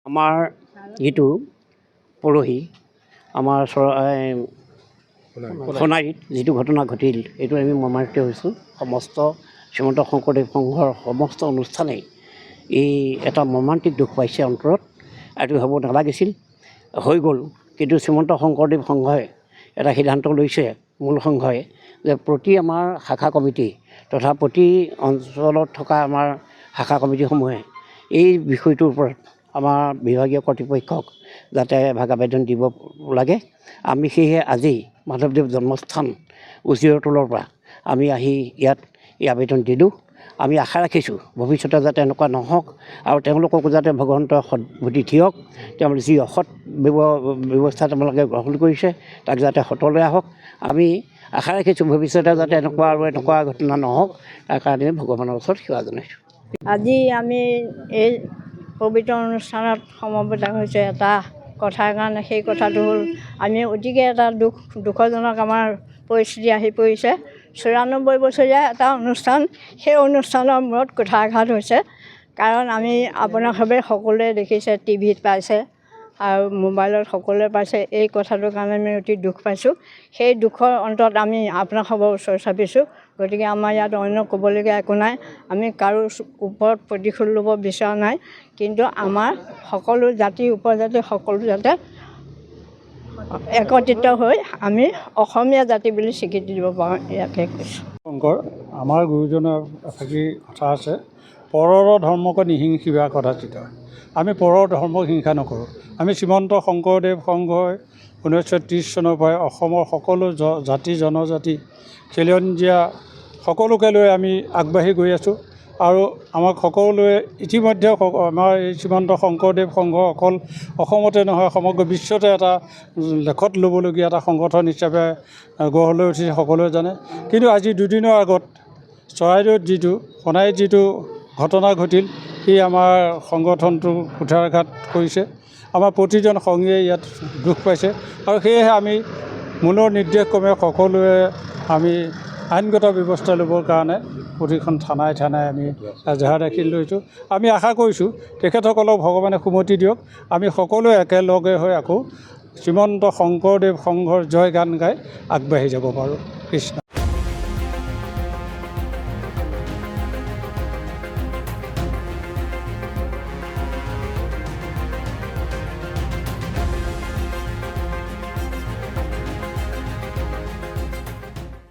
আমাৰ যিটো পৰহি আমাৰ সোণাৰীত যিটো ঘটনা ঘটিল এইটো আমি মৰ্মান্বিত হৈছোঁ। সমস্ত শ্ৰীমন্ত শংকৰদেৱ সংঘৰ সমস্ত অনুষ্ঠানেই এই এটা মৰ্মান্তিক দুখ পাইছে অন্তৰত। এইটো হ'ব নালাগিছিল, হৈ গ'ল। কিন্তু শ্ৰীমন্ত শংকৰদেৱ সংঘই এটা সিদ্ধান্ত লৈছে, মূল সংঘই, যে প্ৰতি আমাৰ শাখা কমিটি তথা প্ৰতি অঞ্চলত থকা আমাৰ শাখা কমিটিসমূহে এই বিষয়টোৰ ওপৰত আমাৰ বিভাগীয় কৰ্তৃপক্ষক যাতে ভাগ আবেদন দিব লাগে। আমি সেয়েহে আজি মাধৱদেৱ জন্মস্থান উজিৰতলৰ পৰা আমি আহি ইয়াত এই আবেদন দিলোঁ। আমি আশা ৰাখিছোঁ ভৱিষ্যতে যাতে এনেকুৱা নহওক আৰু তেওঁলোককো যাতে ভগৱন্তই সদ্বুদ্ধি দিয়ক। তেওঁলোকে যি অসৎ ব্যৱস্থা তেওঁলোকে গ্ৰহণ কৰিছে তাক যাতে সতলৈ আহক। আমি আশা ৰাখিছোঁ ভৱিষ্যতে যাতে এনেকুৱা ঘটনা নহওক, তাৰ কাৰণে ভগৱানৰ ওচৰত সেৱা জনাইছোঁ। আজি আমি এই পবিত্ৰ অনুষ্ঠানত সমবেত হৈছে এটা কথাৰ কাৰণে। সেই কথাটো হ'ল আমি অতিকে এটা দুখজনক আমাৰ পৰিস্থিতি আহি পৰিছে। ৯৪ বছৰীয়া এটা অনুষ্ঠান, সেই অনুষ্ঠানৰ মূৰত কুঠাৰাঘাত হৈছে। কাৰণ আমি আপোনালোকে সকলোৱে দেখিছে, টিভিত পাইছে আৰু মোবাইলত সকলোৱে পাইছে। এই কথাটোৰ কাৰণে আমি অতি দুখ পাইছোঁ। সেই দুখৰ অন্তত আমি আপোনালোকৰ ওচৰত চাপিছোঁ। গতিকে আমাৰ ইয়াত অন্য ক'বলগীয়া একো নাই। আমি কাৰো ওপৰত প্ৰতিশোধ ল'ব বিচৰা নাই, কিন্তু আমাৰ সকলো জাতি উপজাতি সকলো যাতে একত্ৰিত হৈ আমি অসমীয়া জাতি বুলি স্বীকৃতি দিব পাৰোঁ, ইয়াকে কৈছোঁ। শংকৰ আমাৰ গুৰুজনৰ এফাকি কথা আছে, পৰৰ ধৰ্মক নিহিংসিবা কদাচিত। আমি পৰৰ ধৰ্মক হিংসা নকৰোঁ। আমি শ্ৰীমন্ত শংকৰদেৱ সংঘই 1930 চনৰ পৰাই অসমৰ সকলো জাতি জনজাতি খেলঞ্জীয়া সকলোকে লৈ আমি আগবাঢ়ি গৈ আছোঁ। আৰু আমাক সকলোৱে ইতিমধ্যে আমাৰ এই শ্ৰীমন্ত শংকৰদেৱ সংঘ অকল অসমতে নহয় সমগ্ৰ বিশ্বতে এটা লেখত ল'বলগীয়া এটা সংগঠন হিচাপে গঢ় লৈ উঠিছে, সকলোৱে জানে। কিন্তু আজি দুদিনৰ আগত চৰাইদেউত সোণাৰীত যিটো ঘটনা ঘটিল, সি আমাৰ সংগঠনটো কুঠাৰাঘাত কৰিছে। আমাৰ প্ৰতিজন সংগীয়ে ইয়াত দুখ পাইছে আৰু সেয়েহে আমি মূলৰ নিৰ্দেশক্ৰমে সকলোৱে আমি আইনগত ব্যৱস্থা ল'বৰ কাৰণে প্ৰতিখন থানাই আমি এজাহাৰ দাখিল লৈছোঁ। আমি আশা কৰিছোঁ তেখেতসকলক ভগৱানে সুমতি দিয়ক। আমি সকলোৱে একেলগে হৈ আকৌ শ্ৰীমন্ত শংকৰদেৱ সংঘৰ জয় গান গাই আগবাঢ়ি যাব পাৰোঁ। কৃষ্ণ।